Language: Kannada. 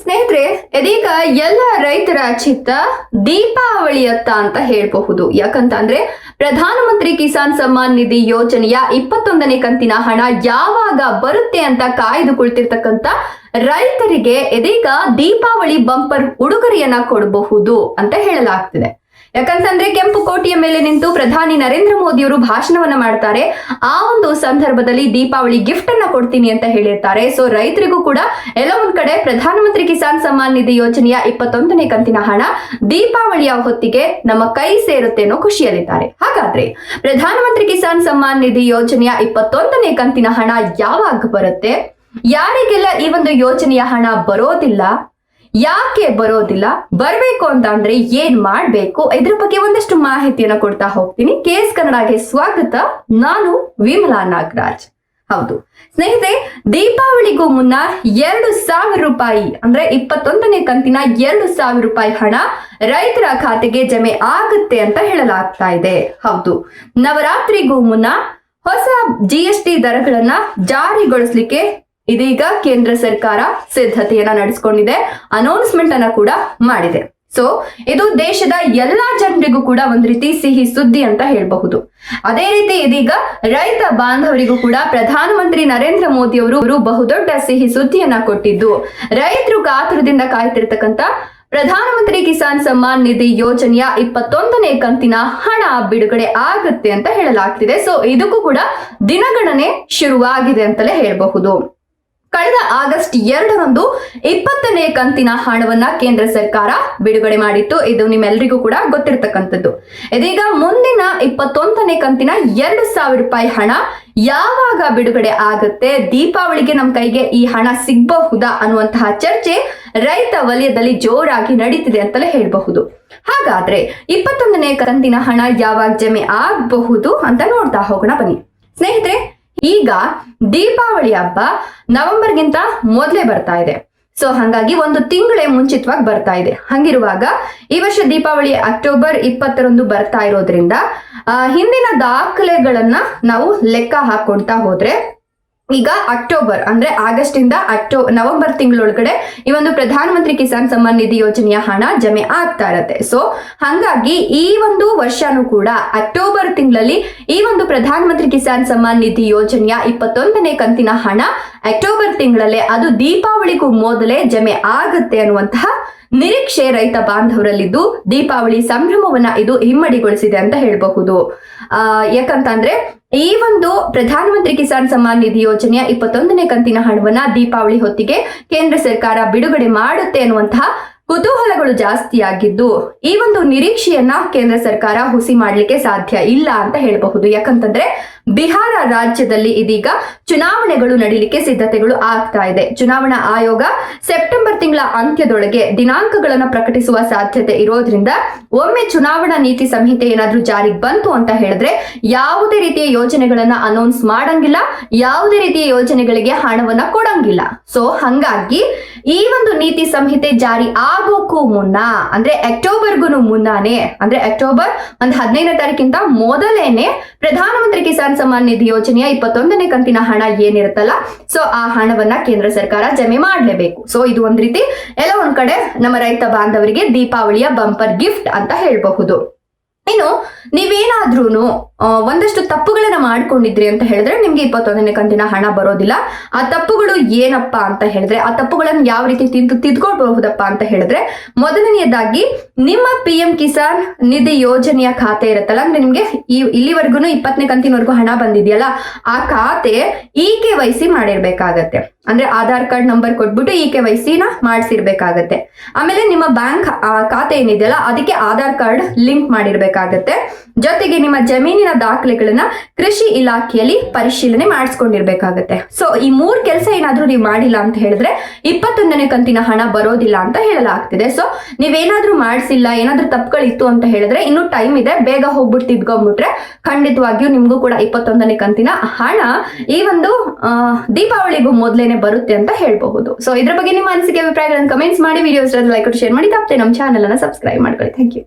ಸ್ನೇಹಿತರೆ, ಇದೀಗ ಎಲ್ಲ ರೈತರ ಚಿತ್ತ ದೀಪಾವಳಿಯತ್ತ ಅಂತ ಹೇಳಬಹುದು. ಯಾಕಂತಂದ್ರೆ ಪ್ರಧಾನಮಂತ್ರಿ ಕಿಸಾನ್ ಸಮ್ಮಾನ್ ನಿಧಿ ಯೋಜನೆಯ 21ನೇ ಕಂತಿನ ಹಣ ಯಾವಾಗ ಬರುತ್ತೆ ಅಂತ ಕಾಯ್ದು ಕುಳಿತಿರ್ತಕ್ಕಂತ ರೈತರಿಗೆ ಇದೀಗ ದೀಪಾವಳಿ ಬಂಪರ್ ಉಡುಗೊರೆಯನ್ನ ಕೊಡಬಹುದು ಅಂತ ಹೇಳಲಾಗ್ತಿದೆ. ಯಾಕಂತಂದ್ರೆ ಕೆಂಪು ಕೋಟೆಯ ಮೇಲೆ ನಿಂತು ಪ್ರಧಾನಿ ನರೇಂದ್ರ ಮೋದಿ ಅವರು ಭಾಷಣವನ್ನ ಮಾಡ್ತಾರೆ. ಆ ಒಂದು ಸಂದರ್ಭದಲ್ಲಿ ದೀಪಾವಳಿ ಗಿಫ್ಟ್ ಅನ್ನ ಕೊಡ್ತೀನಿ ಅಂತ ಹೇಳಿರ್ತಾರೆ. ಸೊ ರೈತರಿಗೂ ಕೂಡ ಎಲ್ಲ ಒಂದ್ ಕಡೆ ಪ್ರಧಾನಮಂತ್ರಿ ಕಿಸಾನ್ ಸಮ್ಮಾನ್ ನಿಧಿ ಯೋಜನೆಯ 21ನೇ ಕಂತಿನ ಹಣ ದೀಪಾವಳಿಯ ಹೊತ್ತಿಗೆ ನಮ್ಮ ಕೈ ಸೇರುತ್ತೆ ಅನ್ನೋ ಖುಷಿಯಲ್ಲಿದ್ದಾರೆ. ಹಾಗಾದ್ರೆ ಪ್ರಧಾನಮಂತ್ರಿ ಕಿಸಾನ್ ಸಮ್ಮಾನ್ ನಿಧಿ ಯೋಜನೆಯ 21ನೇ ಕಂತಿನ ಹಣ ಯಾವಾಗ ಬರುತ್ತೆ, ಯಾರಿಗೆಲ್ಲ ಈ ಒಂದು ಯೋಜನೆಯ ಹಣ ಬರೋದಿಲ್ಲ, ಯಾಕೆ ಬರೋದಿಲ್ಲ, ಬರ್ಬೇಕು ಅಂತ ಅಂದ್ರೆ ಏನ್ ಮಾಡ್ಬೇಕು, ಇದ್ರ ಬಗ್ಗೆ ಒಂದಷ್ಟು ಮಾಹಿತಿಯನ್ನ ಕೊಡ್ತಾ ಹೋಗ್ತೀನಿ. KS ಕನ್ನಡಗೆ ಸ್ವಾಗತ. ನಾನು ವಿಮಲಾ ನಾಗರಾಜ್. ಹೌದು ಸ್ನೇಹಿತರೆ, ದೀಪಾವಳಿಗೂ ಮುನ್ನ 2,000 ರೂಪಾಯಿ ಅಂದ್ರೆ 21ನೇ ಕಂತಿನ 2,000 ರೂಪಾಯಿ ಹಣ ರೈತರ ಖಾತೆಗೆ ಜಮೆ ಆಗುತ್ತೆ ಅಂತ ಹೇಳಲಾಗ್ತಾ ಇದೆ. ಹೌದು, ನವರಾತ್ರಿಗೂ ಮುನ್ನ ಹೊಸ GST ದರಗಳನ್ನ ಜಾರಿಗೊಳಿಸಲಿಕ್ಕೆ ಇದೀಗ ಕೇಂದ್ರ ಸರ್ಕಾರ ಸಿದ್ಧತೆಯನ್ನ ನಡೆಸಿಕೊಂಡಿದೆ, ಅನೌನ್ಸ್ಮೆಂಟ್ ಅನ್ನ ಕೂಡ ಮಾಡಿದೆ. ಸೊ ಇದು ದೇಶದ ಎಲ್ಲಾ ಜನರಿಗೂ ಕೂಡ ಒಂದ್ ರೀತಿ ಸಿಹಿ ಸುದ್ದಿ ಅಂತ ಹೇಳಬಹುದು. ಅದೇ ರೀತಿ ಇದೀಗ ರೈತ ಬಾಂಧವರಿಗೂ ಕೂಡ ಪ್ರಧಾನಮಂತ್ರಿ ನರೇಂದ್ರ ಮೋದಿ ಅವರು ಬಹುದೊಡ್ಡ ಸಿಹಿ ಸುದ್ದಿಯನ್ನ ಕೊಟ್ಟಿದ್ದು, ರೈತರು ಕಾತುರದಿಂದ ಕಾಯ್ತಿರ್ತಕ್ಕಂತ ಪ್ರಧಾನಮಂತ್ರಿ ಕಿಸಾನ್ ಸಮ್ಮಾನ್ ನಿಧಿ ಯೋಜನೆಯ 21ನೇ ಕಂತಿನ ಹಣ ಬಿಡುಗಡೆ ಆಗುತ್ತೆ ಅಂತ ಹೇಳಲಾಗ್ತಿದೆ. ಸೊ ಇದಕ್ಕೂ ಕೂಡ ದಿನಗಣನೆ ಶುರುವಾಗಿದೆ ಅಂತಲೇ ಹೇಳಬಹುದು. ಕಳೆದ ಆಗಸ್ಟ್ 2ರಂದು 20ನೇ ಕಂತಿನ ಹಣವನ್ನ ಕೇಂದ್ರ ಸರ್ಕಾರ ಬಿಡುಗಡೆ ಮಾಡಿತ್ತು. ಇದು ನಿಮ್ಮೆಲ್ಲರಿಗೂ ಕೂಡ ಗೊತ್ತಿರತಕ್ಕಂಥದ್ದು. ಇದೀಗ ಮುಂದಿನ 21ನೇ ಕಂತಿನ 2,000 ರೂಪಾಯಿ ಹಣ ಯಾವಾಗ ಬಿಡುಗಡೆ ಆಗುತ್ತೆ, ದೀಪಾವಳಿಗೆ ನಮ್ಮ ಕೈಗೆ ಈ ಹಣ ಸಿಗಬಹುದಾ ಅನ್ನುವಂತಹ ಚರ್ಚೆ ರೈತ ವಲಯದಲ್ಲಿ ಜೋರಾಗಿ ನಡೀತಿದೆ ಅಂತಲೇ ಹೇಳಬಹುದು. ಹಾಗಾದ್ರೆ 21ನೇ ಕಂತಿನ ಹಣ ಯಾವಾಗ ಜಮೆ ಆಗಬಹುದು ಅಂತ ನೋಡ್ತಾ ಹೋಗೋಣ ಬನ್ನಿ. ಸ್ನೇಹಿತರೆ, ಈಗ ದೀಪಾವಳಿ ಹಬ್ಬ ನವೆಂಬರ್ಗಿಂತ ಮೊದಲೇ ಬರ್ತಾ ಇದೆ. ಸೊ ಹಾಗಾಗಿ ಒಂದು ತಿಂಗಳೇ ಮುಂಚಿತವಾಗಿ ಬರ್ತಾ ಇದೆ. ಹಂಗಿರುವಾಗ ಈ ವರ್ಷ ದೀಪಾವಳಿ ಅಕ್ಟೋಬರ್ 20ರಂದು ಬರ್ತಾ ಇರೋದ್ರಿಂದ ಹಿಂದಿನ ದಾಖಲೆಗಳನ್ನ ನಾವು ಲೆಕ್ಕ ಹಾಕೊಳ್ತಾ ಹೋದ್ರೆ ಈಗ ಅಕ್ಟೋಬರ್ ಅಂದ್ರೆ ಆಗಸ್ಟ್ ಇಂದ ನವೆಂಬರ್ ತಿಂಗಳೊಳಗಡೆ ಈ ಒಂದು ಪ್ರಧಾನಮಂತ್ರಿ ಕಿಸಾನ್ ಸಮ್ಮಾನ್ ನಿಧಿ ಯೋಜನೆಯ ಹಣ ಜಮೆ ಆಗ್ತಾ ಇರತ್ತೆ. ಸೊ ಹಾಗಾಗಿ ಈ ಒಂದು ವರ್ಷನೂ ಕೂಡ ಅಕ್ಟೋಬರ್ ತಿಂಗಳಲ್ಲಿ ಈ ಒಂದು ಪ್ರಧಾನಮಂತ್ರಿ ಕಿಸಾನ್ ಸಮ್ಮಾನ್ ನಿಧಿ ಯೋಜನೆಯ 21ನೇ ಕಂತಿನ ಹಣ ಅಕ್ಟೋಬರ್ ತಿಂಗಳಲ್ಲೇ, ಅದು ದೀಪಾವಳಿಗೂ ಮೊದಲೇ ಜಮೆ ಆಗುತ್ತೆ ಅನ್ನುವಂತಹ ನಿರೀಕ್ಷೆ ರೈತ ಬಾಂಧವರಲ್ಲಿದ್ದು ದೀಪಾವಳಿ ಸಂಭ್ರಮವನ್ನ ಇದು ಹಿಮ್ಮಡಿಗೊಳಿಸಿದೆ ಅಂತ ಹೇಳಬಹುದು. ಯಾಕಂತಂದ್ರೆ ಈ ಒಂದು ಪ್ರಧಾನಮಂತ್ರಿ ಕಿಸಾನ್ ಸಮ್ಮಾನ್ ನಿಧಿ ಯೋಜನೆಯ 21ನೇ ಕಂತಿನ ಹಣವನ್ನ ದೀಪಾವಳಿ ಹೊತ್ತಿಗೆ ಕೇಂದ್ರ ಸರ್ಕಾರ ಬಿಡುಗಡೆ ಮಾಡುತ್ತೆ ಅನ್ನುವಂತಹ ಕುತೂಹಲಗಳು ಜಾಸ್ತಿಯಾಗಿದ್ದು ಈ ಒಂದು ನಿರೀಕ್ಷೆಯನ್ನ ಕೇಂದ್ರ ಸರ್ಕಾರ ಹುಸಿ ಮಾಡ್ಲಿಕ್ಕೆ ಸಾಧ್ಯ ಇಲ್ಲ ಅಂತ ಹೇಳಬಹುದು. ಯಾಕಂತಂದ್ರೆ ಬಿಹಾರ ರಾಜ್ಯದಲ್ಲಿ ಇದೀಗ ಚುನಾವಣೆಗಳು ನಡೀಲಿಕ್ಕೆ ಸಿದ್ಧತೆಗಳು ಆಗ್ತಾ ಇದೆ. ಚುನಾವಣಾ ಆಯೋಗ ಸೆಪ್ಟೆಂಬರ್ ತಿಂಗಳ ಅಂತ್ಯದೊಳಗೆ ದಿನಾಂಕಗಳನ್ನ ಪ್ರಕಟಿಸುವ ಸಾಧ್ಯತೆ ಇರೋದ್ರಿಂದ ಒಮ್ಮೆ ಚುನಾವಣಾ ನೀತಿ ಸಂಹಿತೆ ಏನಾದ್ರೂ ಜಾರಿಗೆ ಬಂತು ಅಂತ ಹೇಳಿದ್ರೆ ಯಾವುದೇ ರೀತಿಯ ಯೋಜನೆಗಳನ್ನ ಅನೌನ್ಸ್ ಮಾಡಂಗಿಲ್ಲ, ಯಾವುದೇ ರೀತಿಯ ಯೋಜನೆಗಳಿಗೆ ಹಣವನ್ನ ಕೊಡಂಗಿಲ್ಲ. ಸೊ ಹಂಗಾಗಿ ಈ ಒಂದು ನೀತಿ ಸಂಹಿತೆ ಜಾರಿ ಆಗೋಕ್ಕೂ ಮುನ್ನ ಅಂದ್ರೆ ಅಕ್ಟೋಬರ್ಗೂ ಮುನ್ನಾನೆ, ಅಂದ್ರೆ ಅಕ್ಟೋಬರ್ 15ನೇ ತಾರೀಕಿಂತ ಮೊದಲೇನೆ ಪ್ರಧಾನಮಂತ್ರಿ ಕಿಸಾನ್ ಸಮ್ಮಾನ್ ನಿಧಿ ಯೋಜನೆಯ 21ನೇ ಕಂತಿನ ಹಣ ಏನಿರುತ್ತಲ್ಲ, ಸೊ ಆ ಹಣವನ್ನ ಕೇಂದ್ರ ಸರ್ಕಾರ ಜಮೆ ಮಾಡಲೇಬೇಕು. ಸೊ ಇದು ಒಂದ್ ರೀತಿ ಎಲ್ಲ ಒಂದ್ ಕಡೆ ನಮ್ಮ ರೈತ ಬಾಂಧವರಿಗೆ ದೀಪಾವಳಿಯ ಬಂಪರ್ ಗಿಫ್ಟ್ ಅಂತ ಹೇಳಬಹುದು. ಇನ್ನು ನೀವೇನಾದ್ರೂ ಒಂದಷ್ಟು ತಪ್ಪುಗಳನ್ನ ಮಾಡ್ಕೊಂಡಿದ್ರಿ ಅಂತ ಹೇಳಿದ್ರೆ ನಿಮ್ಗೆ 21ನೇ ಕಂತಿನ ಹಣ ಬರೋದಿಲ್ಲ. ಆ ತಪ್ಪುಗಳು ಏನಪ್ಪಾ ಅಂತ ಹೇಳಿದ್ರೆ, ಆ ತಪ್ಪುಗಳನ್ನು ಯಾವ ರೀತಿ ತಿದ್ಕೊಳ್ಬಹುದಪ್ಪ ಅಂತ ಹೇಳಿದ್ರೆ, ಮೊದಲನೆಯದಾಗಿ ನಿಮ್ಮ PM ಕಿಸಾನ್ ನಿಧಿ ಯೋಜನೆಯ ಖಾತೆ ಇರುತ್ತಲ್ಲ, ಅಂದ್ರೆ ನಿಮ್ಗೆ ಇಲ್ಲಿವರೆಗೂ 20ನೇ ಕಂತಿನವರೆಗೂ ಹಣ ಬಂದಿದೆಯಲ್ಲ, ಆ ಖಾತೆ EKYC ಮಾಡಿರ್ಬೇಕಾಗತ್ತೆ. ಅಂದ್ರೆ ಆಧಾರ್ ಕಾರ್ಡ್ ನಂಬರ್ ಕೊಟ್ಬಿಟ್ಟು EKYC ನ ಮಾಡಿಸಿರ್ಬೇಕಾಗತ್ತೆ. ಆಮೇಲೆ ನಿಮ್ಮ ಬ್ಯಾಂಕ್ ಖಾತೆ ಏನಿದೆಯಲ್ಲ ಅದಕ್ಕೆ ಆಧಾರ್ ಕಾರ್ಡ್ ಲಿಂಕ್ ಮಾಡಿರ್ಬೇಕಾಗತ್ತೆ. ಜೊತೆಗೆ ನಿಮ್ಮ ಜಮೀನಿನ ದಾಖಲೆಗಳನ್ನ ಕೃಷಿ ಇಲಾಖೆಯಲ್ಲಿ ಪರಿಶೀಲನೆ ಮಾಡಿಸ್ಕೊಂಡಿರ್ಬೇಕಾಗತ್ತೆ. ಸೊ ಈ 3 ಕೆಲಸ ಏನಾದ್ರೂ ನೀವು ಮಾಡಿಲ್ಲ ಅಂತ ಹೇಳಿದ್ರೆ 21ನೇ ಕಂತಿನ ಹಣ ಬರೋದಿಲ್ಲ ಅಂತ ಹೇಳಲಾಗ್ತಿದೆ. ಸೊ ನೀವೇನಾದ್ರೂ ಮಾಡಿಸಿಲ್ಲ, ಏನಾದ್ರೂ ತಪ್ಪುಗಳಿತ್ತು ಅಂತ ಹೇಳಿದ್ರೆ ಇನ್ನೂ ಟೈಮ್ ಇದೆ, ಬೇಗ ಹೋಗ್ಬಿಟ್ಟು ತಿದ್ಕೊಂಡ್ಬಿಟ್ರೆ ಖಂಡಿತವಾಗಿಯೂ ನಿಮ್ಗೂ ಕೂಡ 21ನೇ ಕಂತಿನ ಹಣ ಈ ಒಂದು ದೀಪಾವಳಿಗೂ ಮೊದಲೇನೆ ಬರುತ್ತೆ ಅಂತ ಹೇಳಬಹುದು. ಸೊ ಇದ್ರ ಬಗ್ಗೆ ನಿಮ್ಮ ಅನಿಸಿಕೆ ಅಭಿಪ್ರಾಯಗಳನ್ನು ಕಮೆಂಟ್ಸ್ ಮಾಡಿ, ವಿಡಿಯೋಸ್ ಲೈಕ್ ಶೇರ್ ಮಾಡಿ, ತಪ್ಪದೆ ನಮ್ಮ ಚಾನೆಲ್ ಅನ್ನ ಸಬ್ಸ್ಕ್ರೈಬ್ ಮಾಡ್ಕೊಳ್ಳಿ. Thank you.